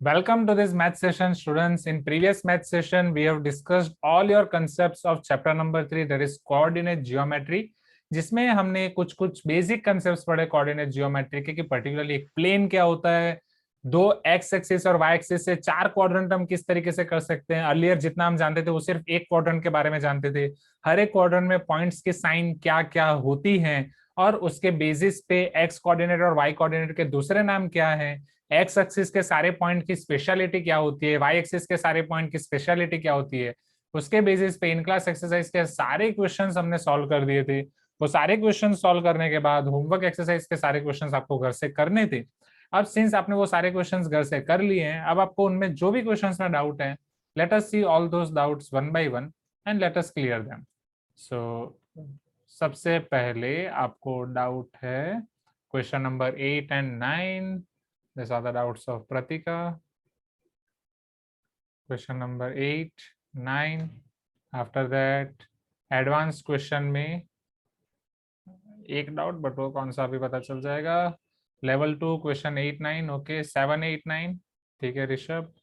Welcome to this math session, students. In previous math session, we have discussed all your concepts of chapter number 3, that is coordinate geometry, जिसमें हमने कुछ कुछ basic concepts पढ़े coordinate geometry के, कि particularly एक plane क्या होता है, दो एक्स एक्सिस और वाई एक्सिस से चार क्वाड्रेंट हम किस तरीके से कर सकते हैं। अर्लियर जितना हम जानते थे वो सिर्फ एक क्वाड्रेंट के बारे में जानते थे। हर एक क्वाड्रेंट में पॉइंट्स की साइन क्या क्या होती हैं और उसके बेसिस पे एक्स कोऑर्डिनेट और वाई कोऑर्डिनेट के दूसरे नाम क्या है, एक्स एक्सिस के सारे पॉइंट की स्पेशलिटी क्या होती है, वाई एक्सिस के सारे पॉइंट की स्पेशलिटी क्या होती है, उसके बेसिस पे इन क्लास एक्सरसाइज के सारे क्वेश्चंस हमने सॉल्व कर दिए थे। वो सारे क्वेश्चन सॉल्व करने के बाद होमवर्क एक्सरसाइज के सारे क्वेश्चंस आपको घर से करने थे। अब सिंस आपने वो सारे क्वेश्चंस घर से कर लिए हैं, अब आपको उनमें जो भी क्वेश्चंस में डाउट है, let us see all those doubts one by one and let us clear them. So सबसे पहले आपको डाउट है question number 8 and 9. These are the doubts of Pratika. Question number 8, 9. After that, advanced question में एक doubt, but वो कौन सा अभी पता चल जाएगा। लेवल 2 क्वेश्चन 8, 9, ओके 7, 8, 9, ठीक है ऋषभ,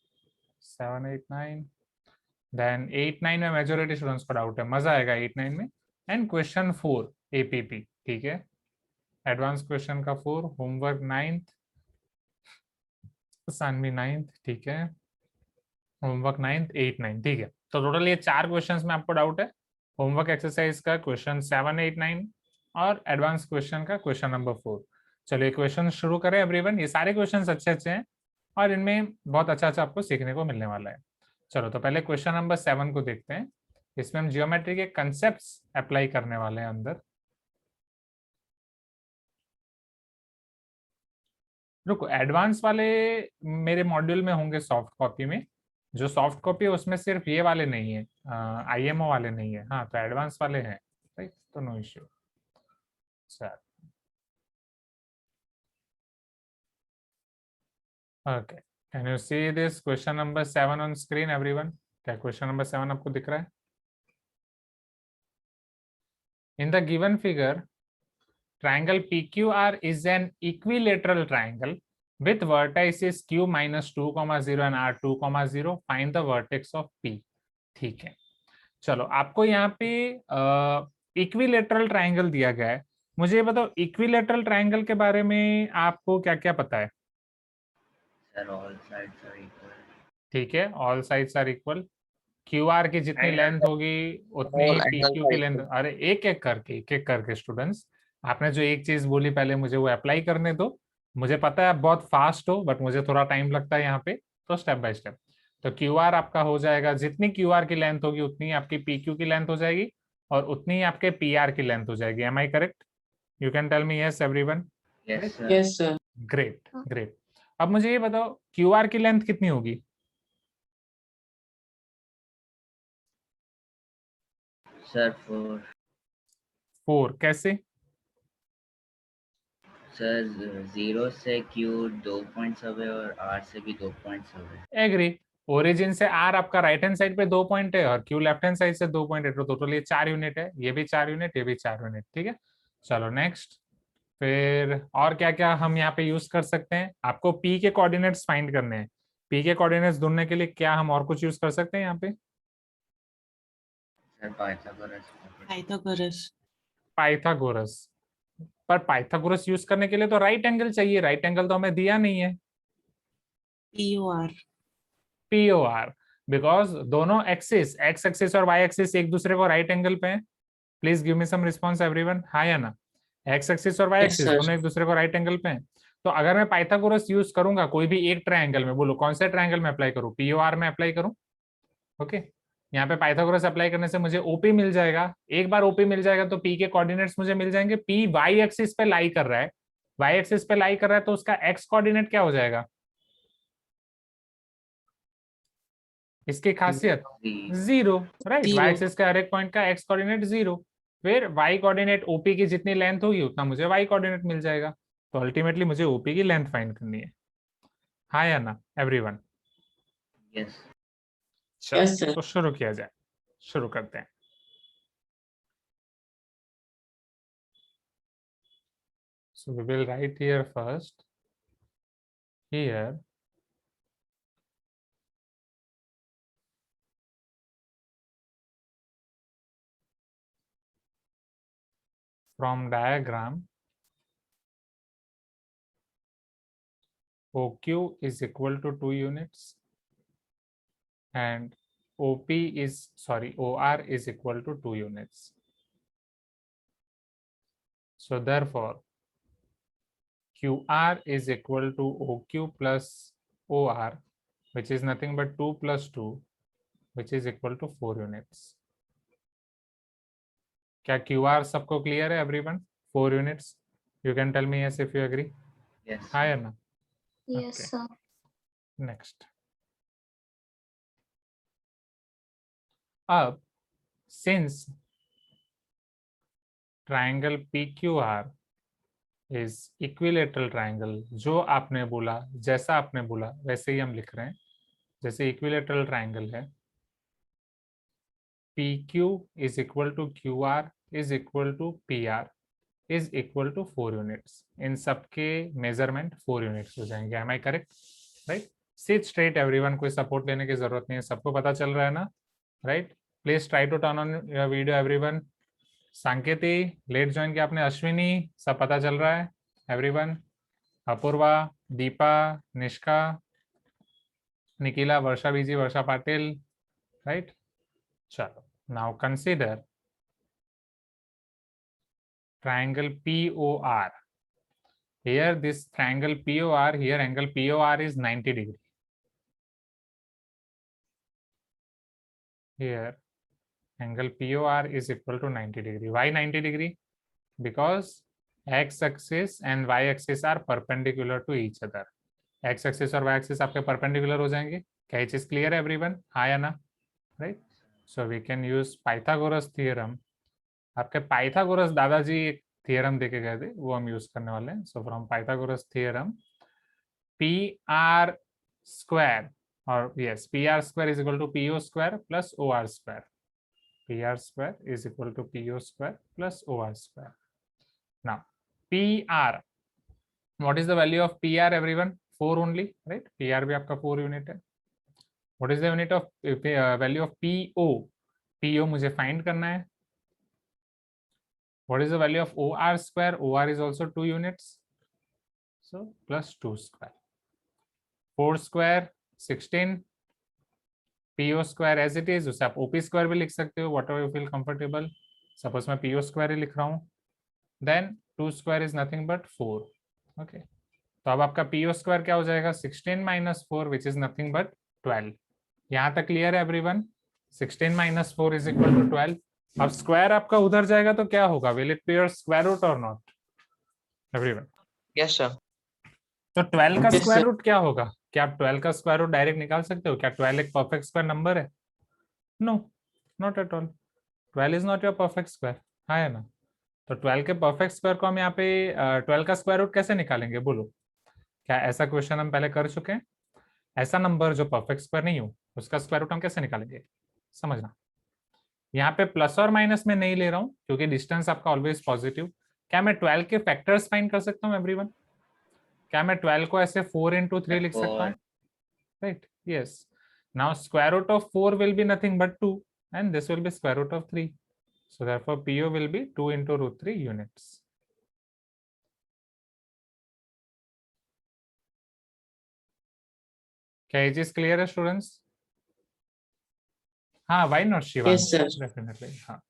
7, 8, 9। देन 8, 9 में मेजोरिटी स्टूडेंट्स को डाउट है, मजा आएगा 8, 9 में। एंड क्वेश्चन 4 एपीपी, ठीक है, एडवांस क्वेश्चन का 4, होमवर्क 9th, सानवी 9th, ठीक है, होमवर्क 9th, 8, 9, ठीक है। तो टोटल ये चार क्वेश्चंस में आपको डाउट है, होमवर्क एक्सरसाइज का क्वेश्चन 7, 8, 9 और एडवांस क्वेश्चन का क्वेश्चन नंबर 4। चलिए क्वेश्चन शुरू करें एवरीवन। ये सारे क्वेश्चंस अच्छे अच्छे हैं और इनमें बहुत अच्छा अच्छा आपको सीखने को मिलने वाला है। चलो तो पहले क्वेश्चन नंबर 7 को देखते हैं। इसमें हम जियोमेट्री के कंसेप्ट्स अप्लाई करने वाले हैं अंदर। रुको, एडवांस वाले मेरे मॉड्यूल में होंगे सॉफ्ट कॉपी में। जो सॉफ्ट कॉपी है उसमें सिर्फ ये वाले नहीं है, आईएमओ वाले नहीं है। हाँ तो एडवांस वाले हैं, राइट, तो no issue. Sir okay, can you see this question number 7 on screen everyone? क्या क्वेश्चन नंबर 7 आपको दिख रहा है? In the given figure, triangle PQR is an equilateral triangle with vertices Q minus 2, 0 and R 2, 0. Find the vertex of P. ठीक है, चलो आपको यहाँ पे इक्विलेटरल ट्राइंगल दिया गया है। मुझे ये बताओ इक्विलेटरल ट्राइंगल के बारे में आपको क्या क्या पता है? Sir all sides are equal. ठीक है, all sides are equal. Q R की जितनी लेंथ होगी उतनी all P angles Q are की लेंथ। equal. अरे एक एक करके स्टूडेंट्स, आपने जो एक चीज बोली पहले मुझे वो अप्लाई करने दो। मुझे पता है आप बहुत फास्ट हो, बट मुझे थोड़ा टाइम लगता है यहाँ पे, तो स्टेप बाय स्टेप। तो क्यू आर आपका हो जाएगा, जितनी क्यू आर की लेंथ होगी उतनी आपकी पी क्यू की लेंथ हो जाएगी और उतनी आपके पी आर की लेंथ हो जाएगी। Am I correct? You can tell me yes everyone? Yes sir. Yes, sir. Great great. अब मुझे ये बताओ क्यू आर की लेंथ कितनी होगी? सर 4। कैसे? सर 0 से क्यू 2 पॉइंट्स अवे और आर से भी 2 पॉइंट्स अवे। एग्री। ओरिजिन से आर आपका राइट हैंड साइड पे 2 पॉइंट है और क्यू लेफ्ट हैंड साइड से 2 पॉइंट है, तो टोटल ये 4 यूनिट है। ये भी 4 यूनिट, ये भी 4 यूनिट, ठीक है। चलो नेक्स्ट, फिर और क्या क्या हम यहाँ पे यूज कर सकते हैं? आपको पी के कोऑर्डिनेट्स फाइंड करने हैं। पी के कोऑर्डिनेट्स ढूंढने के लिए क्या हम और कुछ यूज कर सकते हैं यहाँ पे? Sir Pythagoras. Pythagoras. पाइथागोरस। पर पाइथागोरस यूज करने के लिए तो राइट एंगल चाहिए, राइट एंगल तो हमें दिया नहीं है। POR. P O R, because दोनों एक्सिस, एक्स एक्सिस और वाई एक्सिस एक दूसरे को राइट एंगल पे है। Please give me some response everyone, हाँ या ना? एक्स एक्सिस और वाई Yes, एक्सिस sir. दोनों एक दूसरे को राइट एंगल पे हैं। तो अगर मैं पाइथागोरस यूज करूंगा कोई भी एक ट्रायंगल में, बोलो कौन से ट्रायंगल में अप्लाई करूं? पीओआर में अप्लाई करूं, ओके। यहाँ पे पाइथागोरस अप्लाई करने से मुझे ओपी मिल जाएगा। एक बार ओपी मिल जाएगा तो पी के कोऑर्डिनेट्स मुझे मिल जाएंगे। पी वाई एक्सिस पे लाई कर रहा है, वाई एक्सिस पे लाई कर रहा है, तो उसका एक्स कोऑर्डिनेट क्या हो जाएगा? इसकी खासियत zero, right. Y Zero. Axis के हर एक पॉइंट का एक्स कोऑर्डिनेट जीरो। फिर वाई कोऑर्डिनेट ओपी की जितनी लेंथ होगी उतना मुझे वाई कोऑर्डिनेट मिल जाएगा। तो अल्टीमेटली मुझे ओपी की लेंथ फाइंड करनी है, हाँ या ना एवरीवन? यस। Yes, चलो sir. तो शुरू किया जाए, शुरू करते हैं। So we will write here first, here from diagram, OQ is equal to 2 units and OR is equal to 2 units. So therefore, QR is equal to OQ plus OR, which is nothing but 2 plus 2, which is equal to 4 units. क्या QR सबको clear है everyone? 4 units. You can tell me yes if you agree. Yes. Hi Anna. Yes, Okay. sir. Next. अब since triangle PQR is equilateral triangle, जो आपने बोला, जैसा आपने बोला वैसे ही हम लिख रहे हैं. जैसे equilateral triangle है, PQ is equal to QR is equal to PR is equal to 4 units. इन सबके मेजरमेंट 4 यूनिट्स हो जाएंगे. Am I correct? Right? Sit straight everyone. कोई सपोर्ट लेने की जरूरत नहीं है. सबको पता चल रहा है ना? Right? Please try to turn on your video everyone. Sanketi late join किया आपने. अश्विनी सब पता चल रहा है everyone. अपूर्वा, दीपा, निष्का, निकिला, वर्षा बीजी, वर्षा पाटिल. Right? चलो. Now consider triangle POR. Here this triangle POR, here angle POR is 90 degree. Here angle POR is equal to 90 degree. Why 90 degree? Because x axis and y axis are perpendicular to each other. X axis और y axis आपके perpendicular हो जाएंगे. क्या ये चीज clear है everyone? हाँ या ना? Right? So we can use Pythagoras theorem. आपके पाइथागोरस दादाजी एक थियरम देके गए थे, वो हम यूज करने वाले हैं. So from Pythagoras theorem, PR square और yes PR square is equal to PO square plus OR square. PR square is equal to PO square plus OR square. Now PR, what is the value of PR everyone? 4 only, right? PR भी आपका 4 unit है. What is the unit of value of PO? PO मुझे find करना है. What is the value of OR square? OR is also 2 units. So plus 2 square. 4 square 16. PO square as it is. उसे आप OP square भी लिख सकते हो. Whatever you feel comfortable. Suppose मैं PO square ही लिख रहा हूँ. Then 2 square is nothing but 4. Okay. तो अब आपका PO square क्या हो जाएगा? 16 minus 4 which is nothing but 12. यहाँ तक clear है everyone? 16 minus 4 is equal to 12. अब स्क्वायर आपका उधर जाएगा तो क्या होगा? Will it be your square root और नॉट एवरीवन? Yes sir. तो 12 का Yes, स्क्वायर sir. रूट क्या होगा? क्या आप 12 का स्क्वायर रूट डायरेक्ट निकाल सकते हो? क्या 12 एक परफेक्ट स्क्वायर नंबर है? No, not at all. 12 is not your perfect square. हाँ है ना? तो 12 के परफेक्ट स्क्वायर को हम यहाँ पे 12 का स्क्वायर रूट कैसे निकालेंगे बोलो? क्या ऐसा क्वेश्चन हम पहले कर चुके हैं? ऐसा नंबर जो परफेक्ट स्क्वायर नहीं हो उसका स्क्वायर रूट हम कैसे निकालेंगे? समझना. यहाँ पे प्लस और माइनस में नहीं ले रहा हूँ क्योंकि डिस्टेंस आपका ऑलवेज पॉजिटिव. क्या मैं 12 के फैक्टर्स फाइंड कर सकता हूँ एवरीवन? क्या मैं 12 को ऐसे 4 into 3 लिख सकता हूँ? Right, yes. Now square root of 4 will be nothing but 2 and this will be square root of 3. So therefore PO will be 2 into √3 units. क्या ये चीज क्लियर है स्टूडेंट्स? हाँ, why not Shiva? Yes, sir. Definitely. हाँ,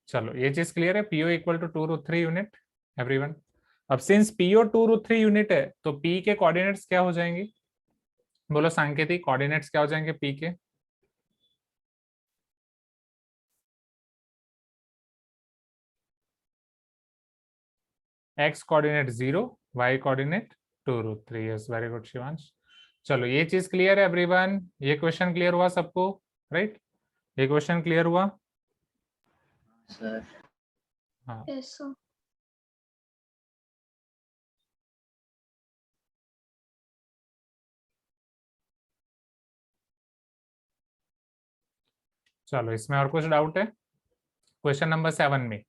चलो ये चीज clear है. PO equal to 2√3 unit everyone. अब सिंस PO 2√3 यूनिट है तो P के कोऑर्डिनेट्स क्या हो जाएंगे? बोलो सांकेती, कोऑर्डिनेट्स क्या हो जाएंगे P के? X coordinate 0, Y coordinate 2√3. Yes, very good Shivansh. चलो ये चीज क्लियर है एवरीवन? ये क्वेश्चन क्लियर हुआ सबको? राइट, ये क्वेश्चन क्लियर हुआ? सर. हाँ. Yes, sir. चलो इसमें और कुछ डाउट है? क्वेश्चन नंबर 7 में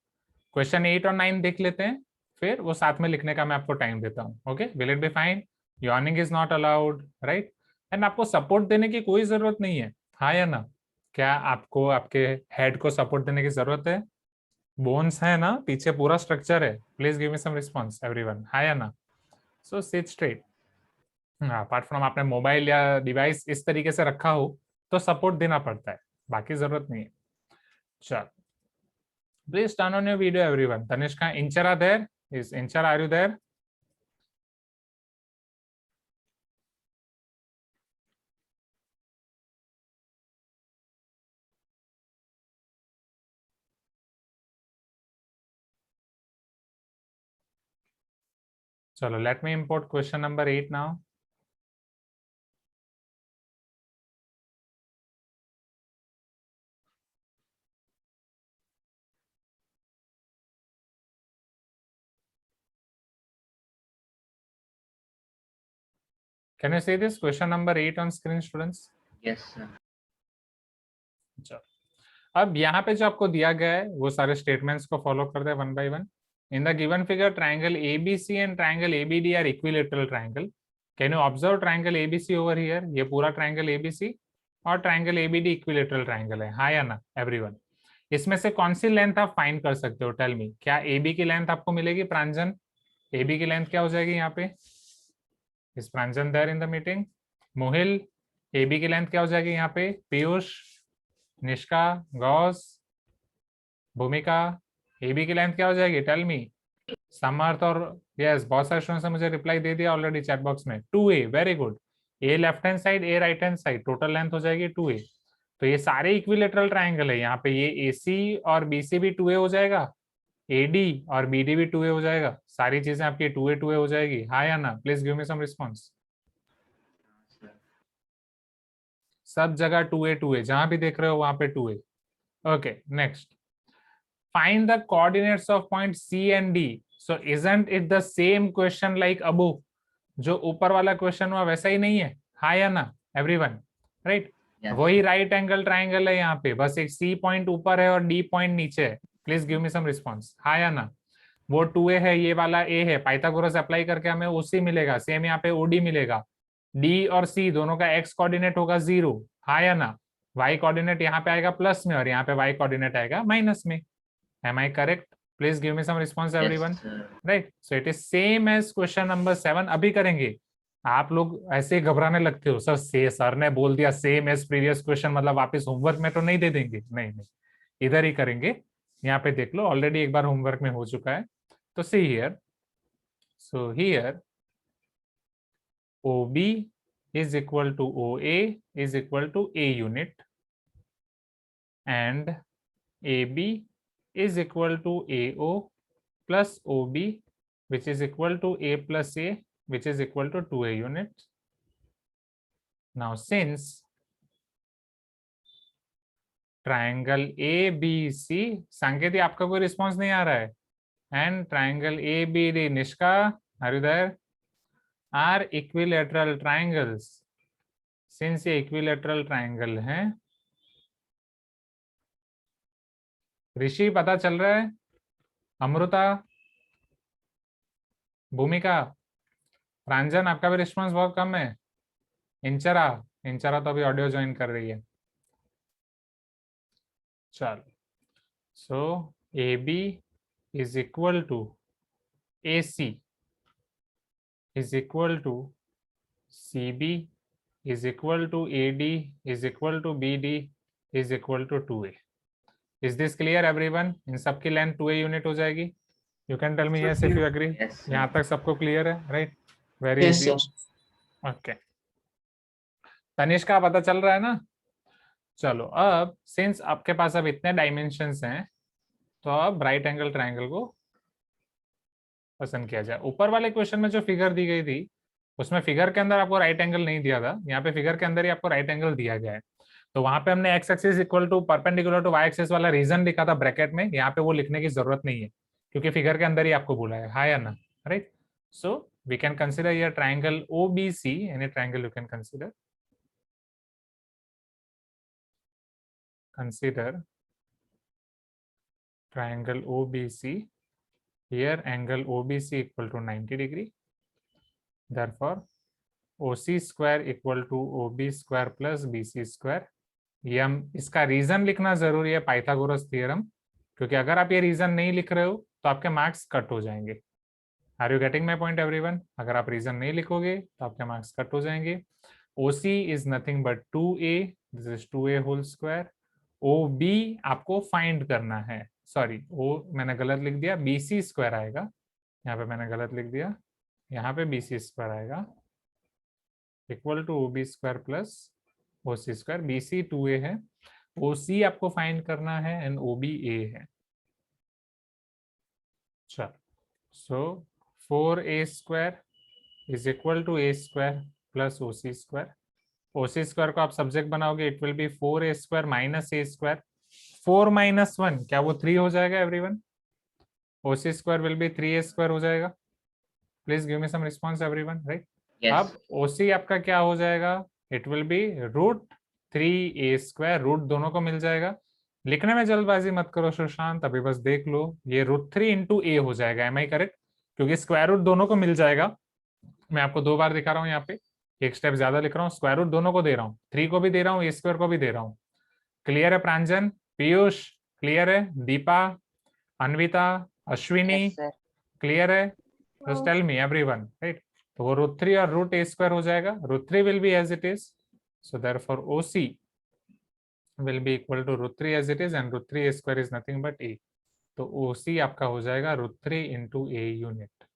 क्वेश्चन 8 और 9 देख लेते हैं, फिर वो साथ में लिखने का मैं आपको टाइम देता हूँ. Okay, will it be fine? Yawning is not allowed, right? And आपको सपोर्ट देने की कोई जरूरत नहीं है. हाँ या ना? क्या आपको आपके हेड को सपोर्ट देने की जरूरत है? बोन्स है ना, पीछे पूरा स्ट्रक्चर है. Please give me some response everyone. हाय है ना. So sit straight. Apart from आपने मोबाइल या डिवाइस इस तरीके से रखा हो तो सपोर्ट देना पड़ता है, बाकी जरूरत नहीं है. चल, please turn on your video everyone. Tanishka, Inchara there? Is Inchara, are you there? चलो, let me import question number 8 now. Can you see this question number 8 on screen, students? Yes, sir. चलो, अब यहाँ पे जो आपको दिया गया है वो सारे स्टेटमेंट्स को फॉलो कर दे one by one. In the given figure triangle ABC and triangle ABD are equilateral triangle. Can you observe triangle ABC over here? ये पूरा ट्राइंगल एबीसी और ट्राइंगल एबीडी इक्विलेटरल ट्राइंगल है. हाँ या ना एवरीवन? इसमें से कौन सी लेंथ आप फाइंड कर सकते हो? Tell me. क्या एबी की लेंथ आपको मिलेगी? प्रांजन, एबी की लेंथ क्या हो जाएगी यहाँ पे? Is Pranjan there in the meeting? Mohil, AB की लेंथ क्या हो जाएगी यहाँ पे? पीयूष, निष्का, गौस, भूमिका, एबी की लेंथ क्या हो जाएगी? Tell me. समर्थ और यस, बहुत सारे स्टूडेंट्स ने मुझे रिप्लाई दे दिया ऑलरेडी चैट बॉक्स में. 2a, very good. A left hand side, a right hand side, total length हो जाएगी 2a. तो ये सारे इक्विलेटरल ट्राइंगल है. यहाँ पे ये एसी और बीसी भी 2a हो जाएगा, एडी और बीडी भी 2a हो जाएगा. सारी चीजें आपकी 2a 2a हो जाएगी. हाँ या ना? Please give me some response. सब जगह 2a 2a, जहां भी देख रहे हो वहां पे 2a. Okay, next. Find the coordinates of point C and D. So isn't it the same question like above? जो ऊपर वाला क्वेश्चन हुआ वैसा ही नहीं है? हाँ या ना एवरीवन? राइट. वही राइट एंगल ट्राइंगल है यहाँ पे, बस एक C पॉइंट ऊपर है और D पॉइंट नीचे है. Please give me some response. हाँ या ना? वो 2a है, ये वाला a है. पाइथागोरस अप्लाई करके हमें OC मिलेगा. सेम यहाँ पे OD मिलेगा. D और C दोनों का x कोऑर्डिनेट होगा 0. हाँ या ना? y कोऑर्डिनेट यहाँ पे आएगा प्लस में और यहाँ पे y कोऑर्डिनेट आएगा माइनस में. Am I correct? Please give me some response, everyone. Yes, right? So it is same as question number 7. अभी करेंगे. आप लोग ऐसे घबराने लगते हो, सर ने बोल दिया सेम एज प्रीवियस क्वेश्चन, मतलब वापस होमवर्क में तो नहीं दे देंगे? नहीं नहीं, इधर ही करेंगे. यहाँ पे देख लो, ऑलरेडी एक बार होमवर्क में हो चुका है. तो see here. So here OB is equal to OA is equal to A unit and AB is equal to AO plus OB, which is equal to A plus A, which is equal to 2A unit. Now since triangle ABC, संकेत आपका कोई response नहीं आ रहा है, and triangle ABD, Nishka, are you there? are equilateral triangles. Since ये equilateral triangle हैं, ऋषि पता चल रहा है? अमृता, भूमिका, प्रांजन, आपका भी रिस्पॉन्स बहुत कम है. इंचरा, इंचरा तो अभी ऑडियो ज्वाइन कर रही है. चलो, सो AB is equal to AC is equal to CB is equal to AD is equal to BD is equal to 2A. Is this clear everyone? इन सबकी लेंथ 2A यूनिट हो जाएगी. You can tell me yes if you agree. Yes, sir. यहाँ तक सबको clear है? Right, very Yes, easy. sir. Okay, Tanishka पता चल रहा है ना? चलो, अब सिंस आपके पास अब इतने डायमेंशंस हैं तो अब राइट एंगल ट्राइंगल को पसंद किया जाए. ऊपर वाले क्वेश्चन में जो फिगर दी गई थी उसमें फिगर के अंदर आपको राइट एंगल नहीं दिया था. यहाँ पे फिगर के अंदर ही आपको राइट एंगल दिया गया है. तो वहां पे हमने x axis equal to perpendicular to y axis वाला रीजन लिखा था ब्रैकेट में. यहाँ पे वो लिखने की जरूरत नहीं है क्योंकि फिगर के अंदर ही आपको बोला है. हाँ या ना? Right. So we can consider here triangle OBC. Any triangle you can consider. Consider triangle OBC. Here angle OBC equal to 90 degree. Therefore, OC square equal to OB square plus BC square. ये हम इसका reason लिखना जरूरी है, Pythagoras theorem, क्योंकि अगर आप ये रीजन नहीं लिख रहे हो तो आपके मार्क्स कट हो जाएंगे। Are you getting my point everyone? अगर आप रीजन नहीं लिखोगे तो आपके मार्क्स कट हो जाएंगे। OC is nothing but 2A, this is 2A whole square. OB आपको फाइंड करना है, सॉरी ओ मैंने गलत लिख दिया, BC स्क्वायर आएगा, यहाँ पे मैंने गलत लिख दिया, यहाँ पे BC स्क्वायर आएगा equal to OB square plus OC square. BC 2A है, OC आपको फाइंड करना है एंड OB A है। चलो, so 4A square is equal to A square plus OC square. OC square को आप सब्जेक्ट बनाओगे, it will be 4A square minus A square. 4 minus 1 क्या वो 3 हो जाएगा everyone? OC square will be 3A square हो जाएगा। Please give me some response everyone, right? अब OC आपका क्या हो जाएगा? It will be root 3A square, root दोनों को मिल जाएगा। लिखने में जल्दबाजी मत करो सुशांत, अभी बस देख लो, ये रूट 3 इंटू A हो जाएगा, एम आई करेक्ट? क्योंकि स्क्वायर रूट दोनों को मिल जाएगा। मैं आपको 2 बार दिखा रहा हूँ, यहाँ पे एक स्टेप ज्यादा लिख रहा हूँ, स्क्वायर रूट दोनों को दे रहा हूँ, 3 को भी दे रहा हूँ, A स्क्वायर को भी दे रहा हूँ। क्लियर है प्रांजन, पीयूष? क्लियर है? दीपा, अन्विता, अश्विनी, क्लियर है? Just tell me everyone, right? तो वो रूट 3 और रूट A स्क्वायर हो जाएगा, root 3 will be as it is, so therefore OC will be equal to root 3 as it is and root 3 A square is nothing but A. तो OC आपका हो जाएगा root 3 into A unit.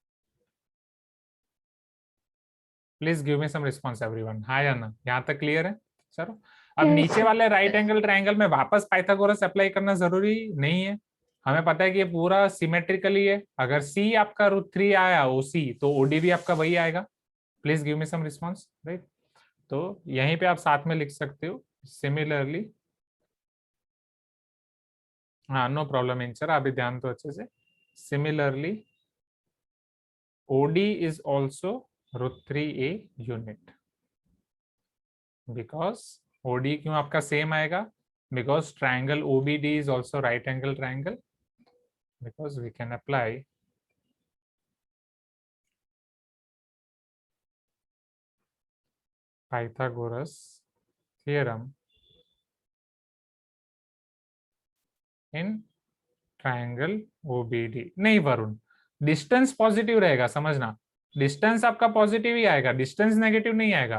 Please give me some response everyone. हाँ या ना? यहाँ तक clear है? चलो, अब नीचे वाले राइट एंगल ट्रायंगल में वापस पाइथागोरस अप्लाई करना जरूरी नहीं है। हमें पता है कि ये पूरा सिमेट्रिकली है। अगर C आपका रूट 3 आया OC, तो OD भी आपका वही आएगा। Please give me some response, right? तो यहीं पे आप साथ में लिख सकते हो सिमिलरली। हाँ, नो प्रॉब्लम इंचर, अभी ध्यान तो अच्छे से। Similarly OD is also root 3A unit, because OD क्यों आपका सेम आएगा? Because triangle OBD is also right angle triangle, because we can apply Pythagoras theorem in triangle OBD। नहीं वरुण, डिस्टेंस पॉजिटिव रहेगा, समझना, डिस्टेंस आपका पॉजिटिव ही आएगा, distance negative नहीं आएगा।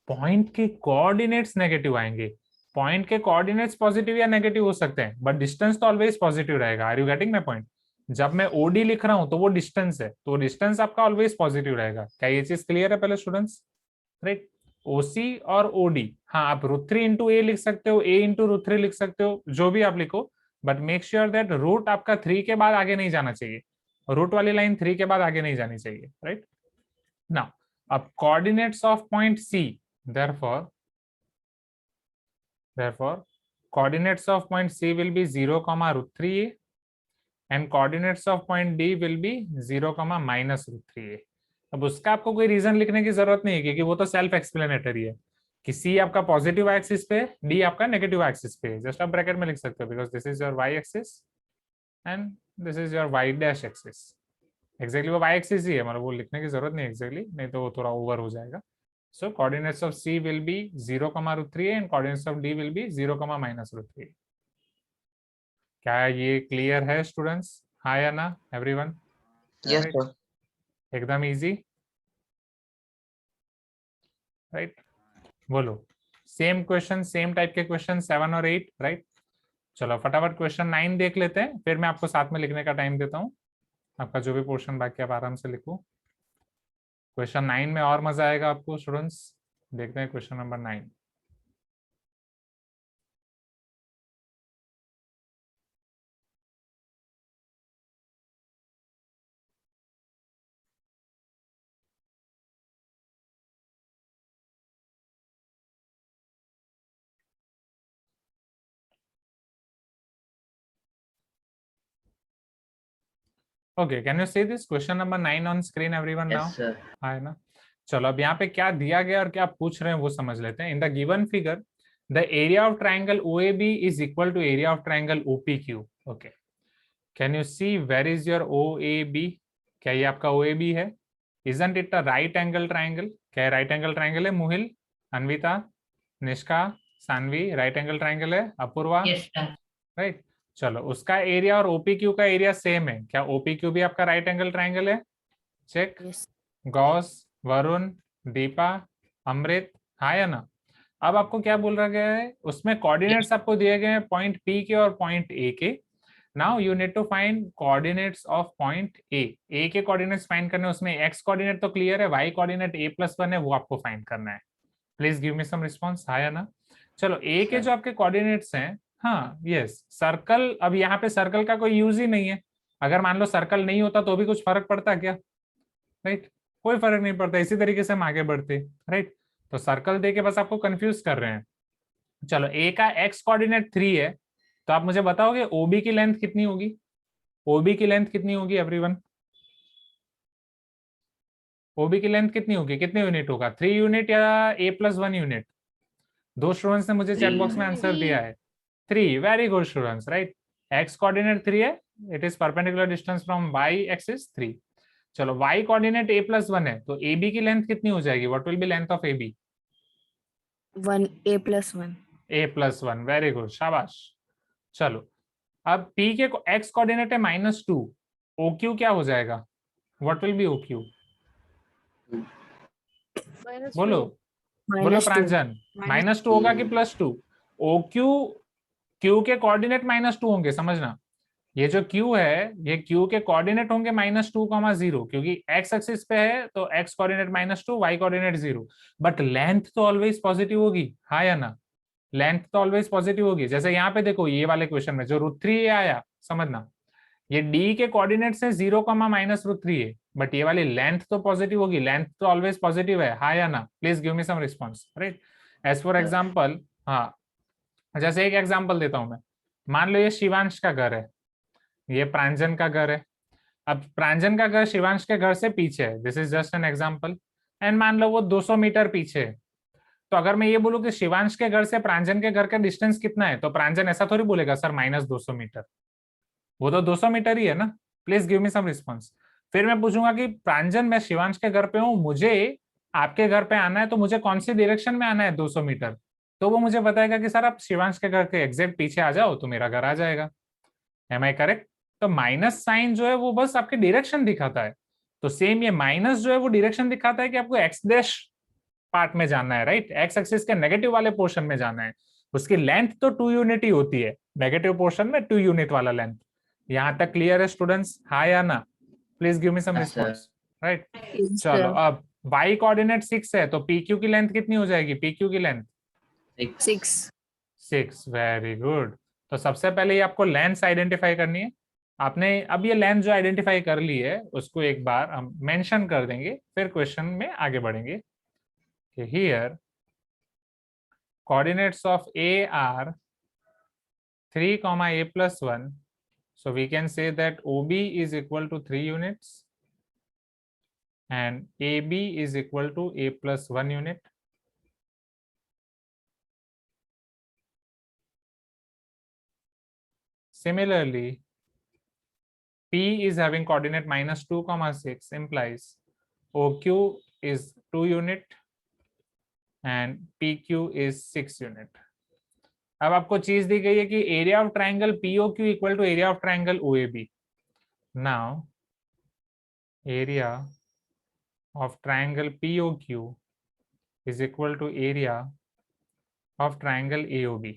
पॉइंट के कोऑर्डिनेट्स नेगेटिव आएंगे। पॉइंट के कोऑर्डिनेट्स पॉजिटिव या नेगेटिव हो सकते हैं, बट डिस्टेंस तो ऑलवेज पॉजिटिव रहेगा। Are you getting my point? जब मैं OD लिख रहा हूं तो वो डिस्टेंस है, तो डिस्टेंस आपका ऑलवेज पॉजिटिव रहेगा। क्या ये चीज क्लियर है पहले स्टूडेंट्स, राइट? OC और OD, हाँ आप रूट 3 इंटू A लिख सकते हो, A इंटू रूट 3 लिख सकते हो, जो भी आप लिखो, but make sure that root आपका 3 के बाद आगे नहीं जाना चाहिए, रूट वाली लाइन 3 के बाद आगे नहीं जानी चाहिए, राइट? नाउ अब coordinates of point C, therefore coordinates of point C will be 0 comma root 3A and coordinates of point D will be 0 comma minus root 3A। अब उसका आपको कोई रीजन लिखने की जरूरत नहीं है, क्योंकि वो तो सेल्फ एक्सप्लेनेटरी है कि C आपका पॉजिटिव एक्सिस पे, D आपका नेगेटिव एक्सिस पे। जस्ट आप ब्रैकेट में लिख सकते हो, because this is your y axis and this is your y dash axis. Exactly वो y एक्सिस ही है, मतलब वो लिखने की जरूरत नहीं एक्जैक्टली, नहीं तो वो थोड़ा ओवर हो जाएगा। So coordinates of C will be 0 comma root 3A and coordinates of D will be 0 comma minus root 3A। क्या ये क्लियर है स्टूडेंट्स? हाँ या ना एवरीवन? Yes sir. एकदम इजी, राइट? बोलो, सेम क्वेश्चन, सेम टाइप के क्वेश्चन 7 और 8, राइट? चलो फटाफट क्वेश्चन 9 देख लेते हैं, फिर मैं आपको साथ में लिखने का टाइम देता हूँ। आपका जो भी पोर्शन बाकी आप आराम से लिखो। क्वेश्चन 9 में और मजा आएगा आपको स्टूडेंट्स। देखते हैं question number 9। Okay, can you see this question number 9 on screen everyone now? हाँ है ना? चलो अब यहाँ पे क्या दिया गया और क्या पूछ रहे हैं वो समझ लेते हैं। In the given figure the area of triangle OAB is equal to area of triangle OPQ। Okay, can you see where is your OAB? क्या ये आपका OAB है? Isn't it a right angle triangle? क्या right angle triangle है? Muhil, Anvita, Nishka, Saanvi, right angle triangle है? Apoorva, right? चलो उसका area और ओपीक्यू का एरिया सेम है क्या? ओपीक्यू भी आपका राइट एंगल ट्राइंगल है? चेक। Yes. गौस, वरुण, दीपा, अमृत, हाँ या ना? अब आपको क्या बोल रहा गया है, उसमें कोऑर्डिनेट्स आपको दिए गए हैं पॉइंट पी के और पॉइंट ए के। Now you need to find coordinates of point A के कोऑर्डिनेट्स फाइंड करने, उसमें एक्स कोऑर्डिनेट तो क्लियर है, वाई कोऑर्डिनेट a+1 है, वो आपको फाइंड करना है। Please give me some response, हाँ या ना? चलो ए के जो आपके कोऑर्डिनेट्स हैं, हाँ यस सर्कल, अब यहाँ पे सर्कल का कोई यूज ही नहीं है। अगर मान लो सर्कल नहीं होता तो भी कुछ फर्क पड़ता क्या? राइट, कोई फर्क नहीं पड़ता, इसी तरीके से हम आगे बढ़ते। राइट, तो सर्कल दे के बस आपको कंफ्यूज कर रहे हैं। चलो ए का एक्स कोऑर्डिनेट 3 है, तो आप मुझे बताओगे ओबी की लेंथ कितनी होगी? ओबी की लेंथ कितनी होगी एवरीवन? ओबी की लेंथ कितनी होगी, कितने यूनिट होगा? 3 यूनिट या a+1 यूनिट? दो स्टूडेंट्स ने मुझे चैट बॉक्स में आंसर दिया है 3। Very good students, right. X coordinate 3 है, it is perpendicular distance from y axis 3। चलो y कोऑर्डिनेट a+1 है, तो AB की लेंथ कितनी हो जाएगी? What will be length of AB? 1 a+1. a+1, very good, शाबाश। चलो अब P के x कोऑर्डिनेट है -2, OQ क्या हो जाएगा? What will be OQ? बोलो बोलो -2. प्रांजन, -2 होगा कि +2? OQ, Q के कोऑर्डिनेट -2 होंगे, समझना। ये जो Q है, ये Q के कोऑर्डिनेट होंगे -2, 0, क्योंकि x एक्सिस पे है तो x coordinate -2, y coordinate 0। But length तो ऑलवेज पॉजिटिव होगी, हाँ या ना? लेंथ तो ऑलवेज पॉजिटिव होगी। जैसे यहाँ पे देखो, ये वाले क्वेश्चन में जो √3 आया, समझना ये d के कोऑर्डिनेट से 0, -√3 है, बट ये वाली लेंथ तो पॉजिटिव होगी, लेंथ तो ऑलवेज पॉजिटिव है, हाँ या ना? Please give me some response, right. As for example, हाँ जैसे एक एग्जाम्पल देता हूं मैं, मान लो ये शिवांश का घर है, ये प्रांजन का घर है। अब प्रांजन का घर शिवांश के घर से पीछे है, this is just an example, and मान लो वो 200 मीटर पीछे है। तो अगर मैं ये बोलूं कि शिवांश के घर से प्रांजन के घर का डिस्टेंस कितना है, तो प्रांजन ऐसा थोड़ी बोलेगा सर -200 मीटर, वो तो 200 मीटर ही है ना। Please give me some response. फिर मैं पूछूंगा कि प्रांजन मैं शिवांश के घर पे हूँ, मुझे आपके घर पे आना है, तो मुझे कौन सी डायरेक्शन में आना है 200 मीटर? तो वो मुझे बताएगा कि सर आप शिवांश के घर के एग्जैक्ट पीछे आ जाओ तो मेरा घर आ जाएगा। Am I correct? तो माइनस साइन जो है वो बस आपके डायरेक्शन दिखाता है। तो सेम ये माइनस जो है वो डायरेक्शन दिखाता है कि आपको एक्स डैश पार्ट में जाना है, राइट, एक्स एक्सिस के नेगेटिव वाले पोर्शन में जाना है। उसकी लेंथ तो 2 यूनिट ही होती है, नेगेटिव पोर्शन में 2 यूनिट वाला लेंथ। यहां तक क्लियर है स्टूडेंट्स, हाँ या ना? Please give me some Yes, sir. Response, right. Yes, चलो sir. अब y कोऑर्डिनेट 6 है, तो PQ की लेंथ कितनी हो जाएगी? PQ की लेंथ 6. 6, very good. तो सबसे पहले ये आपको लेंथ आइडेंटिफाई करनी है। आपने अब ये लेंथ जो आइडेंटिफाई कर ली है उसको एक बार हम मेंशन कर देंगे, फिर क्वेश्चन में आगे बढ़ेंगे कि here coordinates of A R 3, a+1, so we can say that OB is equal to 3 units and AB is equal to a+1 unit. Similarly, P is having coordinate -2, 6 implies OQ is 2 unit and PQ is 6 unit. अब आपको चीज दी गई है कि area of triangle POQ equal to area of triangle OAB. Now area of triangle POQ is equal to area of triangle AOB.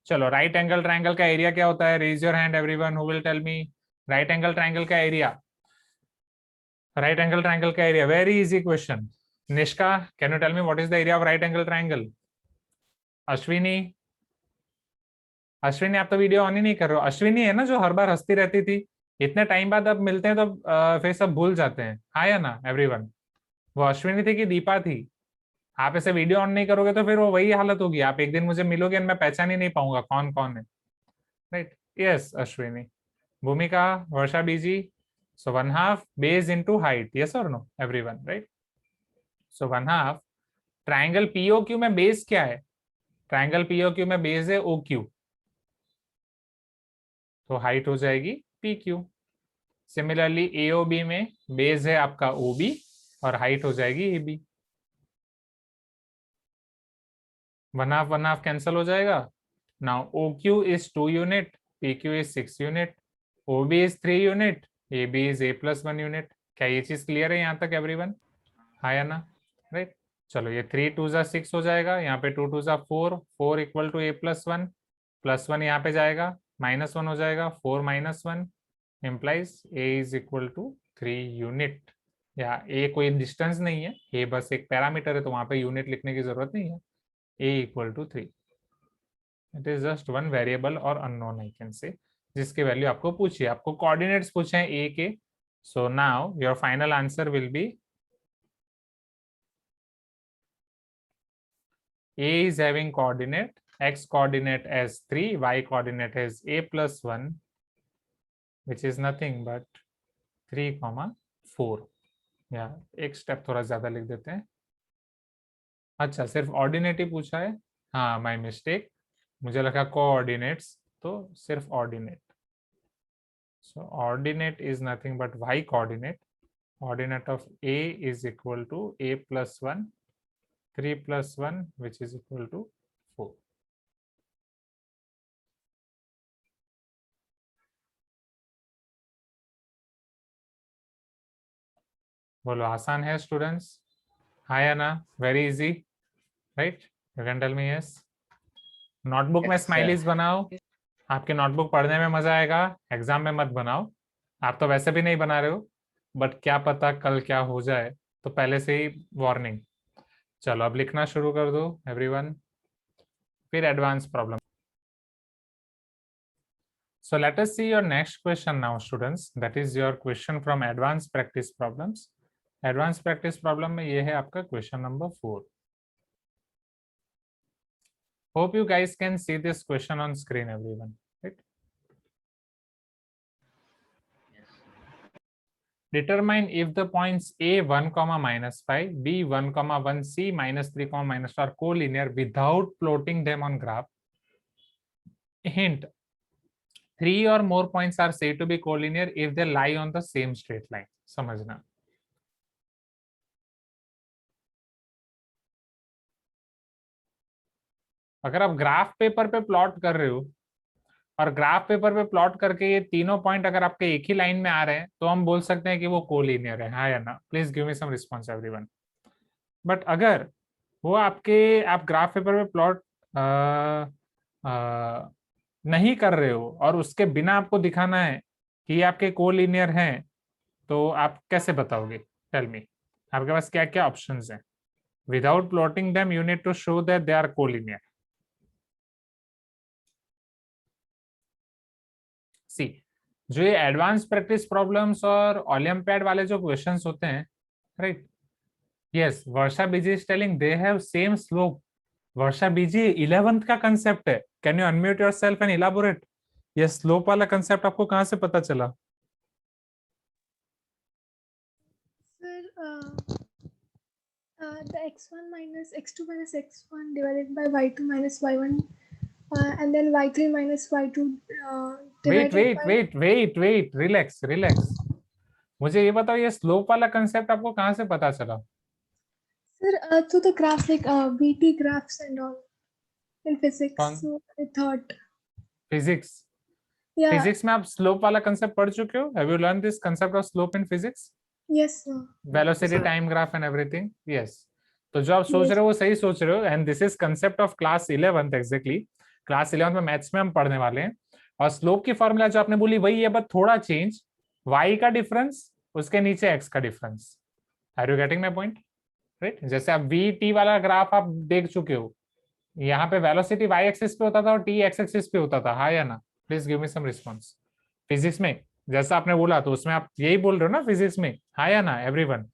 चलो right angle triangle का area क्या होता है? Raise your hand everyone who will tell me right angle triangle का area. Right angle triangle का area, very easy question. Nishka, can you tell me what is the area of right angle triangle? Ashwini, Ashwini आप तो video on ही नहीं कर रहे हो। अश्विनी है ना जो हर बार हंसती रहती थी, इतने टाइम बाद अब मिलते हैं तो फिर सब भूल जाते हैं, हाँ या ना एवरीवन? वो अश्विनी थी कि दीपा थी? आप ऐसे वीडियो ऑन नहीं करोगे तो फिर वो वही हालत होगी, आप एक दिन मुझे मिलोगे और मैं पहचान ही नहीं पाऊंगा कौन कौन है, राइट। यस अश्विनी। भूमिका, वर्षा बीजी, सो 1/2 बेस इनटू हाइट, यस और नो एवरीवन, राइट। सो 1/2 ट्राइंगल POQ में बेस क्या है? ट्राइंगल POQ में बेस है OQ, तो हाइट हो जाएगी PQ। सिमिलरली AOB में बेस है आपका OB और हाइट हो जाएगी AB। 1/2 1/2 कैंसिल हो जाएगा। Now OQ is 2 unit, PQ is 6 unit, OB is 3 unit, AB is A+1 unit. क्या ये चीज क्लियर है यहाँ तक एवरीवन? हाँ या ना? राइट। चलो ये 3 2 जा 6 हो जाएगा, यहाँ पे 2 2 जा 4, 4 इक्वल टू A+1, +1 यहाँ पे जाएगा, -1 हो जाएगा, 4 - 1 implies A is equal to 3 unit. या A कोई डिस्टेंस नहीं है, A बस एक पैरामीटर है, तो वहां पे यूनिट लिखने की जरूरत नहीं है। A equal to 3, it is just one variable और अननोन आई कैन से, जिसकी वैल्यू आपको पूछिए, आपको कोऑर्डिनेट्स पूछे हैं A के। So now your final answer will be A is having coordinate, x coordinate as 3, y coordinate as A+1, which is nothing but 3, 4। या एक स्टेप थोड़ा ज्यादा लिख देते हैं। अच्छा, सिर्फ ऑर्डिनेट ही पूछा है, हाँ माय मिस्टेक, मुझे लगा कोऑर्डिनेट्स, तो सिर्फ ordinate. So ordinate is nothing but y coordinate, ordinate of A is equal to A+1, 3 + 1 which is equal to 4। बोलो आसान है स्टूडेंट्स? हाँ या ना? Very easy, right? You can tell me yes. Notebook में स्माइलीज बनाओ, आपके नोटबुक पढ़ने में मजा आएगा, एग्जाम में मत बनाओ। आप तो वैसे भी नहीं बना रहे हो, बट क्या पता कल क्या हो जाए, तो पहले से ही वार्निंग। चलो अब लिखना शुरू कर दो एवरीवन, फिर advance problem. So let us see your next question now students, that is your question from advanced practice problems। advanced practice problem में ये है आपका question number 4। Hope you guys can see this question on screen everyone, right? Yes. Determine if the points A 1, -5, B 1, 1, C -3, -4 are collinear without plotting them on graph। Hint: 3 or more points are said to be collinear if they lie on the same straight line। समझना, अगर आप graph paper पे plot कर रहे हो और graph paper पे plot करके ये तीनों पॉइंट अगर आपके एक ही लाइन में आ रहे हैं, तो हम बोल सकते हैं कि वो कोलिनियर है। हाँ या ना? Please give me some response everyone. But अगर वो आप ग्राफ पेपर पे प्लॉट नहीं कर रहे हो और उसके बिना आपको दिखाना है कि ये आपके कोलिनियर हैं, तो आप कैसे बताओगे? टेल मी, आपके पास क्या क्या ऑप्शंस हैं? Without plotting them you need to show that they are collinear. See, जो ये एडवांस प्रैक्टिस प्रॉब्लम्स और ओलंपियाड वाले जो क्वेश्चंस होते हैं, right? Yes, Varsha BG is telling they have same slope. Varsha BG 11th का कंसेप्ट है। Can you unmute yourself and elaborate? ये स्लोप वाला कंसेप्ट आपको कहां से पता चला? The x1 minus x2 minus x1 divided by y2 minus y1 and then y3 minus y2 wait, relax। मुझे ये बताओ, ये स्लोप वाला कंसेप्ट आपको कहां से पता चला? Sir, through the graph, like VT graphs and all in physics. So I thought. Physics? Yeah. Physics में आप स्लोप वाला कंसेप्ट पढ़ चुके हो? Have you learn this concept of slope in physics? Yes, sir. Velocity, time graph and everything. Yes, तो जो आप सोच रहे हो वो सही सोच रहे हो, and this is concept of class 11th exactly. Class 11th में मैथ्स में हम पढ़ने वाले हैं। और स्लोप की फॉर्मूला जो आपने बोली वही है, बट थोड़ा चेंज, y का डिफरेंस, उसके नीचे x का difference. Are you getting my point? Right? जैसे आप VT वाला ग्राफ आप देख चुके हो, यहाँ पे वेलोसिटी y एक्सिस पे होता था और t x एक्सिस पे होता था। हाँ या ना? Please give me some response. Physics में जैसा आपने बोला, तो उसमें आप यही बोल रहे हो ना फिजिक्स में? हाँ या ना एवरीवन?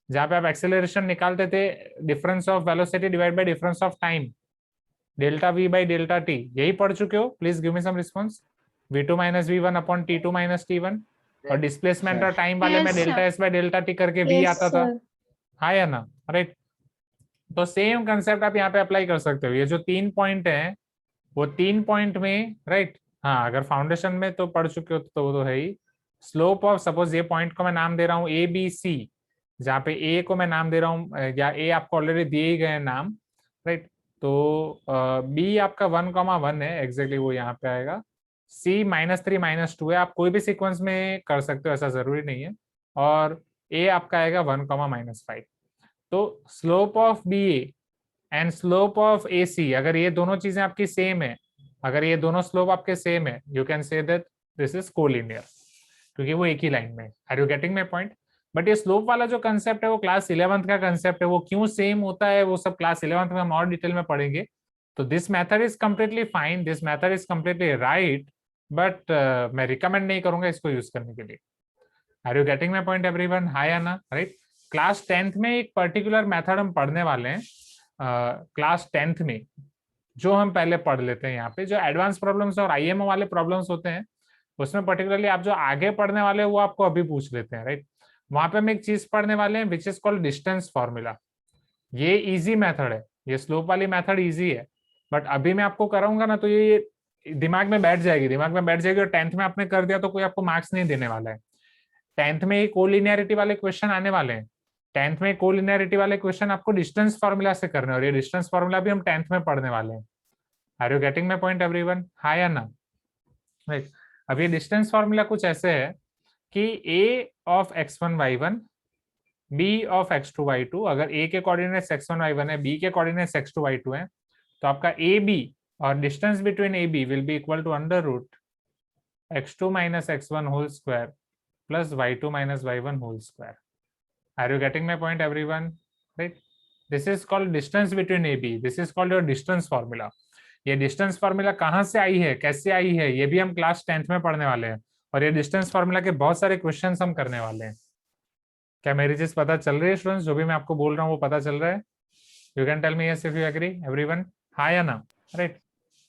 जहाँ पे आप एक्सेलरेशन निकालते थे, difference of velocity divide by difference of time, delta v by delta t, यही पढ़ चुके हो? Please give me some response. v2 माइनस v1 अपॉन t2 माइनस t1, और डिस्प्लेसमेंट और टाइम वाले में delta s by delta t करके v आता था। हाँ या ना? राइट? तो सेम कंसेप्ट आप यहाँ पे अप्लाई कर सकते हो। ये जो 3 पॉइंट हैं, वो 3 पॉइंट में, राइट? हाँ, अगर फाउंडेशन में तो पढ़ चुके हो तो वो तो है ही। स्लोप ऑफ, सपोज ये पॉइंट को मैं नाम दे रहा हूँ ABC, जहाँ पे A को मैं नाम दे रहा हूँ, या A आपको ऑलरेडी दिए ही गए नाम, राइट? तो B आपका 1, 1 है, एग्जैक्टली वो यहाँ पे आएगा। C -3 -2 है, आप कोई भी सीक्वेंस में कर सकते हो, ऐसा जरूरी नहीं है। और A आपका आएगा 1, -5। तो slope of BA and slope of AC, अगर ये दोनों चीजें आपकी सेम है, अगर ये दोनों स्लोप आपके सेम है, you can say that this is collinear, क्योंकि वो एक ही लाइन में। Are you getting my point? But ये स्लोप वाला जो कंसेप्ट है वो क्लास 11th का कंसेप्ट है, वो क्यों सेम होता है वो सब क्लास 11th में हम और डिटेल में पढ़ेंगे। तो this method is completely fine, this method is completely right, but मैं रिकमेंड नहीं करूंगा इसको यूज करने के लिए। Are you getting my point everyone? Hi Ana, right? Class 10th में एक पर्टिकुलर मेथड हम पढ़ने वाले हैं, क्लास 10th में, जो हम पहले पढ़ लेते हैं यहाँ पे, जो एडवांस प्रॉब्लम्स और IMO वाले प्रॉब्लम्स होते हैं उसमें पर्टिकुलरली आप जो आगे पढ़ने वाले हैं वो आपको अभी पूछ लेते हैं, राइट? वहां पे हम एक चीज पढ़ने वाले हैं which is called distance formula. ये इजी मेथड है, ये स्लोप वाली मेथड इजी है, बट अभी मैं आपको कराऊंगा ना तो ये दिमाग में बैठ जाएगी और 10th में आपने कर दिया तो कोई आपको मार्क्स नहीं देने वाला है। 10th में कोलिनियरिटी वाले क्वेश्चन आने वाले हैं, 10th में कोलिनियरिटी वाले क्वेश्चन आपको डिस्टेंस फॉर्मूला से करने, और ये डिस्टेंस फॉर्मूला भी हम 10th में पढ़ने वाले हैं। Are you getting my point everyone? हाँ या ना? राइट। अब ये डिस्टेंस फॉर्मूला कुछ ऐसे है कि a of x1 y1 b of x2 y2, अगर a के कोऑर्डिनेट्स x1 y1 है, b के कोऑर्डिनेट्स x2 y2 है, तो आपका ab और distance between ab will be equal to under root x2 minus x1 whole square plus y2 minus y1 whole square. Are you getting my point everyone? Right, this is called distance between ab, this is called your distance formula. ये distance formula कहाँ से आई है, कैसे आई है, ये भी हम class 10th में पढ़ने वाले हैं, और ये डिस्टेंस फॉर्मूला के बहुत सारे क्वेश्चंस हम करने वाले हैं। क्या मेरी चीज पता चल रही है स्टूडेंट्स? जो भी मैं आपको बोल रहा हूँ वो पता चल रहा है? You can tell me yes if you agree everyone, हाँ या ना? राइट,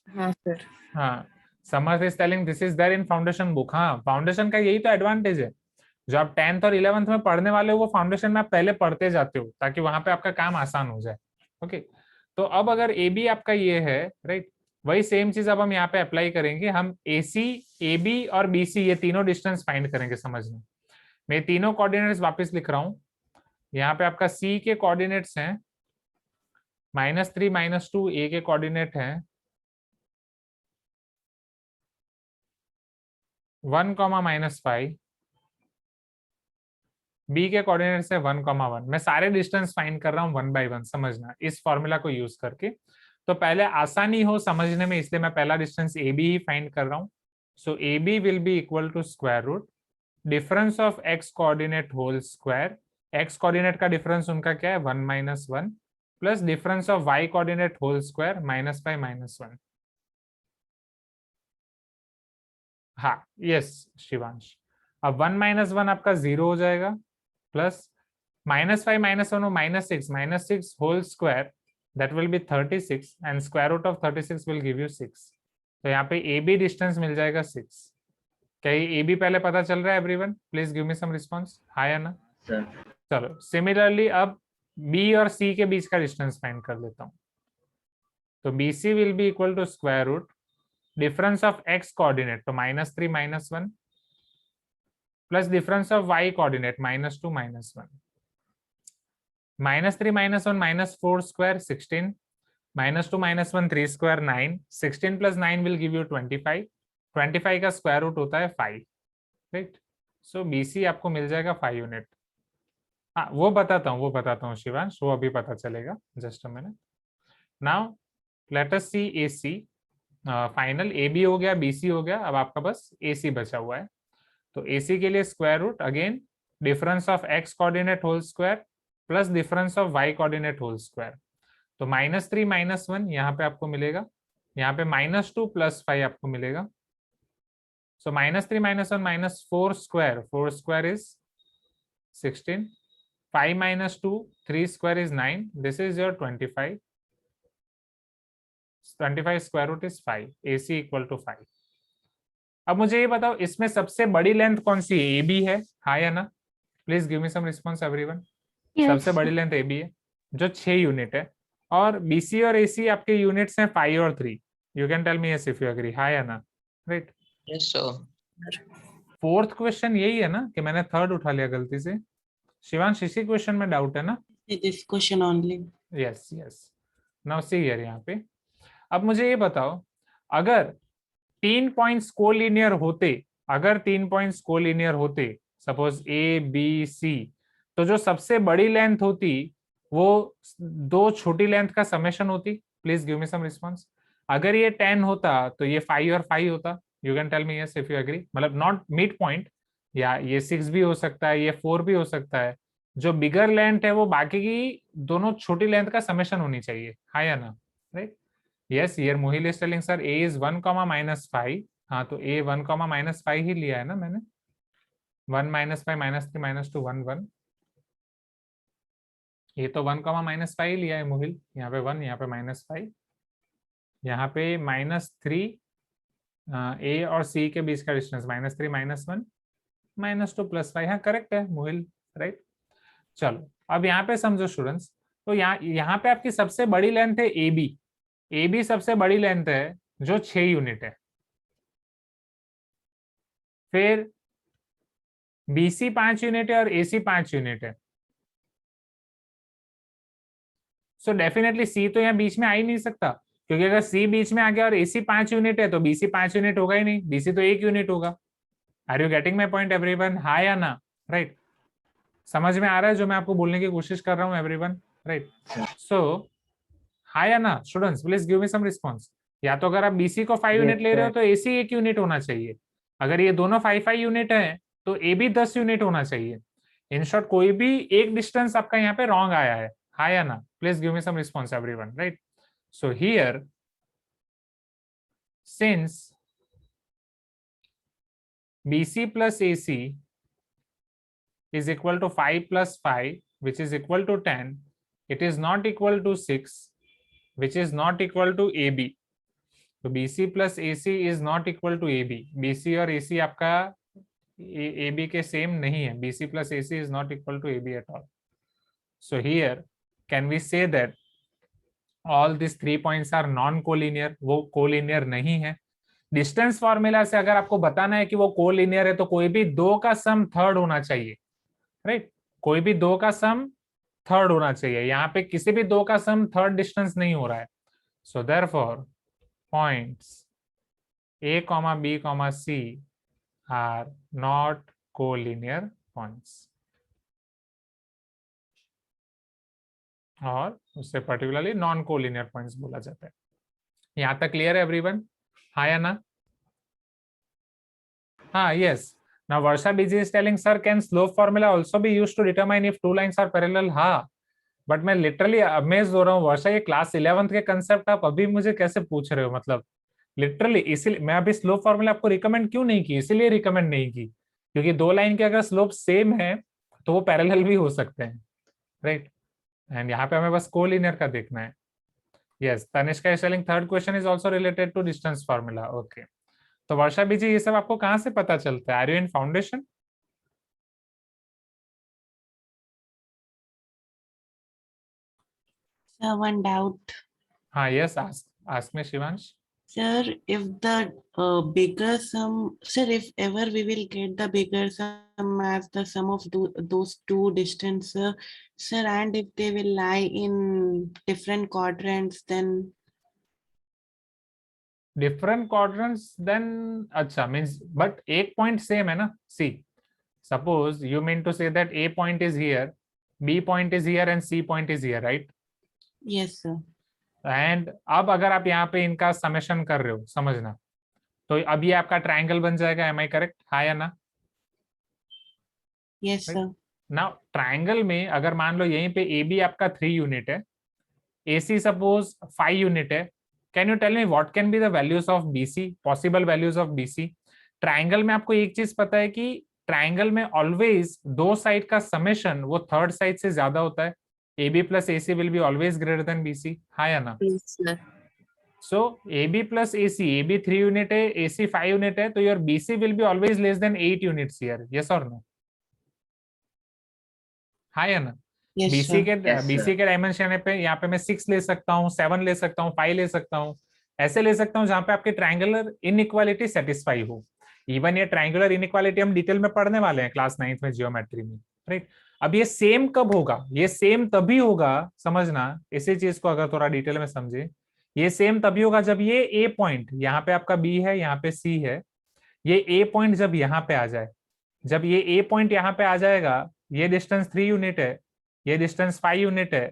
हाँ सर। हाँ। Samarth is telling this is there in foundation book. हाँ, फाउंडेशन का यही तो एडवांटेज है, जो आप 10th और 11th में पढ़ने वाले हो वो फाउंडेशन में आप पहले पढ़ते जाते हो, ताकि वहां पे आपका काम आसान हो जाए। ओके, तो अब अगर AB आपका ये है, राइट, वही सेम चीज अब हम यहाँ पे अप्लाई करेंगे। हम AC, AB और BC ये तीनों डिस्टेंस फाइंड करेंगे। समझना, मैं तीनों कोऑर्डिनेट्स वापस लिख रहा हूँ। यहाँ पे आपका C के कोऑर्डिनेट्स हैं -3 -2, A के कोऑर्डिनेट हैं 1, -5, B के कोऑर्डिनेट्स है 1, 1। मैं सारे डिस्टेंस फाइंड कर रहा हूँ 1 बाय 1, समझना, इस फॉर्मूला को यूज करके। तो पहले आसानी हो समझने में, इसलिए मैं पहला डिस्टेंस AB ही फाइंड कर रहा हूँ। So AB will be equal to square root difference of x coordinate whole square. x coordinate का डिफरेंस उनका क्या है, 1 - 1, plus difference of y coordinate whole square -5 -1। हाँ, यस शिवांश। अब 1 - 1 आपका 0 हो जाएगा, plus -5 -1 -6 whole square, that will be 36 and square root of 36 will give you 6। तो यहाँ पे AB डिस्टेंस मिल जाएगा 6। क्या ये AB पहले पता चल रहा है everyone? Please give me some response, हां या ना? सर चलो, सिमिलरली अब B और C के बीच का डिस्टेंस फाइंड कर लेता हूँ। तो BC will be equal to square root difference of x coordinate, तो -3 -1, plus difference of y coordinate -2 -1। -3 -1 -4 square 16, -2 -1 3 square 9, 16 plus 9 will give you 25, 25 का स्क्वायर रूट होता है 5, राइट? सो BC आपको मिल जाएगा 5 यूनिट। हाँ, वो बताता हूँ शिवांश, वो अभी पता चलेगा, just a minute. Now let us see AC final. AB हो गया, BC हो गया, अब आपका बस AC बचा हुआ है। तो AC के लिए square root again difference of x coordinate whole square plus difference of y coordinate whole square. तो -3 -1 यहाँ पे आपको मिलेगा, यहाँ पे -2 + 5 आपको मिलेगा। So -3 -1 -4 square, 4 square is 16, 5 - 2 3 square is 9, this is your 25, 25 square root is 5, AC equal to 5। अब मुझे ये बताओ, इसमें सबसे बड़ी लेंथ कौन सी है? AB है, हाँ या ना? Please give me some response everyone. सबसे बड़ी लेंथ AB है जो 6 यूनिट है, और BC और AC आपके यूनिट्स हैं 5 और 3। You can tell me yes if you agree, हाँ या ना? Right, yes sir. Fourth question यही है ना कि मैंने थर्ड उठा लिया गलती से? शिवांश, इसी क्वेश्चन में डाउट है ना? This question only. Yes, now see here. यहाँ पे अब मुझे ये बताओ, अगर 3 पॉइंट्स कोलिनियर होते, अगर 3 पॉइंट्स कोलिनियर होते, सपोज ए बी सी, तो जो सबसे बड़ी लेंथ होती वो 2 छोटी लेंथ का समेशन होती। Please give me some response. अगर ये 10 होता तो ये 5 और 5 होता। You can tell me yes if you agree, मतलब नॉट मिड पॉइंट, या ये 6 भी हो सकता है, ये 4 भी हो सकता है। जो बिगर लेंथ है वो बाकी की दोनों छोटी लेंथ का समेशन होनी चाहिए, हाँ या ना, right. Yes, here Mohil is telling sir A is 1, -5। हाँ, तो ए 1, -5 ही लिया है ना मैंने। 1 -5 -3 -2 1 1, ये तो 1, -5 ही लिया है मोहिल। यहाँ पे 1, यहाँ पे -5, यहाँ पे -3, ए और सी के बीच का डिस्टेंस -3 -1 -2 +5। हाँ करेक्ट है मोहिल, राइट। चलो अब यहाँ पे समझो स्टूडेंट्स, तो यहाँ पे आपकी सबसे बड़ी लेंथ है ए बी। ए बी सबसे बड़ी लेंथ है जो 6 यूनिट है। फिर बीसी 5 यूनिट है और एसी 5 यूनिट है। सो डेफिनेटली सी तो यहाँ बीच में आ ही नहीं सकता, क्योंकि अगर सी बीच में आ गया और एसी 5 यूनिट है तो बीसी 5 यूनिट होगा ही नहीं, बीसी तो 1 यूनिट होगा। Are you getting my point everyone, हाँ या ना, राइट। समझ में आ रहा है जो मैं आपको बोलने की कोशिश कर रहा हूँ एवरीवन, राइट। सो हाँ या ना students, please give me some response. या तो अगर आप बीसी को 5 यूनिट ले रहे हो तो एसी 1 यूनिट होना चाहिए। अगर ये दोनों 5 यूनिट है तो ए भी 10 यूनिट होना चाहिए। इन शॉर्ट कोई भी एक डिस्टेंस आपका यहाँ पे रॉन्ग आया है, हाँ या ना, please give me some response everyone, right. So here since BC plus AC is equal to 5 plus 5, which is equal to 10, it is not equal to 6, which is not equal to AB. So BC plus AC is not equal to AB. BC और AC आपका AB के same नहीं है. BC plus AC is not equal to AB at all. So here can we say that all these 3 points are non-collinear? वो collinear नहीं है. Distance formula से अगर आपको बताना है कि वो कोलिनियर है तो कोई भी दो का सम थर्ड होना चाहिए, राइट। कोई भी दो का सम थर्ड होना चाहिए. यहाँ पे किसी भी दो का सम थर्ड डिस्टेंस नहीं हो रहा है. So therefore points A, B, C are not collinear points. और उससे पर्टिकुलरली नॉन कोलिनियर पॉइंट्स बोला जाता है. यहाँ तक क्लियर है एवरीवन, हाँ या ना? हाँ, yes. Now Varsha BG is telling, sir, can slope formula also be used to determine if two lines are parallel? हाँ, बट मैं लिटरली अमेज हो रहा हूँ वर्षा, ये क्लास 11th के कंसेप्ट आप अभी मुझे कैसे पूछ रहे हो? मतलब लिटरली इसीलिए मैं अभी स्लोप फॉर्मूला आपको रिकमेंड क्यों नहीं की, इसीलिए रिकमेंड नहीं की क्योंकि दो लाइन के अगर स्लोप सेम है तो वो पैरेलल भी हो सकते हैं, राइट. एंड यहाँ पे हमें बस कोलिनियर का देखना है. Yes, Tanishka is telling third question is also related to distance formula. Okay, तो वर्षा बीजी ये सब आपको कहाँ से पता चलता है? Are you in foundation? Sir, one doubt. हाँ, yes, ask me Shivansh. Sir, if the bigger sum, sir, if ever we will get the bigger sum as the sum of those two distances, sir, and if they will lie in different quadrants, then different quadrants then अच्छा means but एक point same है ना. See suppose you mean to say that A point is here, B point is here and C point is here, right? yes, sir. And अब अगर आप यहाँ पे इनका समेशन कर रहे हो, समझना, तो अब ये आपका ट्रायंगल बन जाएगा. एम आई करेक्ट, हाँ या ना? Yes, sir. नाउ ट्रायंगल में अगर मान लो यहीं पे ए बी आपका 3 यूनिट है, ए सी सपोज 5 यूनिट है, can you tell me what can be the values of BC, possible values of BC? Triangle में आपको एक चीज पता है कि ट्रायंगल में ऑलवेज दो साइड का समेशन वो थर्ड साइड से ज्यादा होता है. A B plus A C will be always greater than B C, हाँ या ना? Yes, sir. So A B plus A C, A B 3 unit है, ए सी 5 यूनिट है, तो your B C will be always less than 8 units here. Yes और no? हाँ या ना? Yes, BC sir. के डायमेंशन पे यहाँ पे मैं 6 ले सकता हूँ, 7 ले सकता हूँ, 5 ले सकता हूँ, ऐसे ले सकता हूँ जहां पे आपकी ट्रायंगुलर इनइक्वालिटी सेटिस्फाई हो. इवन ये ट्रायंगुलर इनइक्वालिटी हम डिटेल में पढ़ने वाले हैं क्लास 9th में जियोमेट्री में, राइट. अब ये सेम कब होगा? ये सेम तभी होगा, समझना इसी चीज को अगर थोड़ा डिटेल में समझे, ये सेम तभी होगा जब ये ए पॉइंट, यहाँ पे आपका बी है, यहाँ पे सी है, ये ए पॉइंट जब यहाँ पे आ जाए, जब ये ए पॉइंट यहाँ पे आ जाएगा, ये डिस्टेंस 3 यूनिट है, ये डिस्टेंस 5 यूनिट है,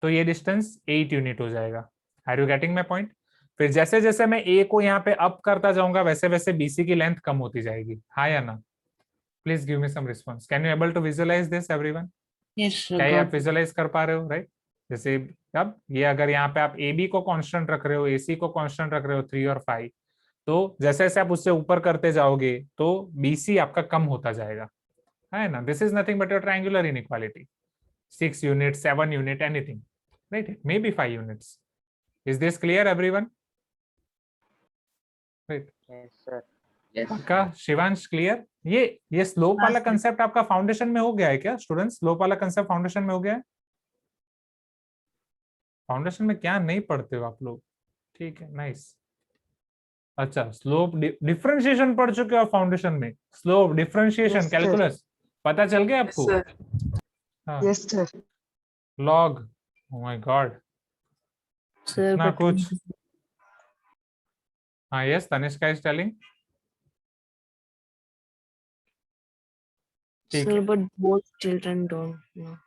तो ये डिस्टेंस 8 यूनिट हो जाएगा। Are you getting my point? फिर जैसे जैसे मैं ए को यहाँ पे अप करता जाऊंगा, वैसे वैसे बीसी की लेंथ कम होती जाएगी। हाँ या ना? Please give me some response. Can you able to visualise this everyone? Yes, sir. क्या ये आप Got it. विजुअलाइज कर पा रहे हो? राइट, जैसे अब ये अगर यहाँ पे आप ए बी को कांस्टेंट रख रहे हो, एसी को कांस्टेंट रख रहे हो 3 और 5, तो जैसे जैसे आप उससे ऊपर करते जाओगे तो बीसी आपका कम होता जाएगा, है ना? This is nothing but your triangular inequality, 6 unit, 7 unit, anything, right? May be 5 units. Is this clear everyone? Right, yes sir. Yes पक्का? शिवांश क्लियर? ये स्लोप वाला कंसेप्ट आपका फाउंडेशन में हो गया है क्या स्टूडेंट्स? स्लोप वाला कंसेप्ट फाउंडेशन में हो गया है? फाउंडेशन में क्या नहीं पढ़ते हो आप लोग? ठीक है, नाइस। अच्छा, स्लोप डिफरेंशिएशन पढ़ चुके हो फाउंडेशन में? Slope differentiation, Yes, sir. Calculus पता चल गया Yes, आपको? sir. हाँ, Yes, sir. Log, oh my God, Sir, इतना but कुछ। हाँ, यस, तनिष्का इज टेलिंग। ठीक sir, है, but both children don't know.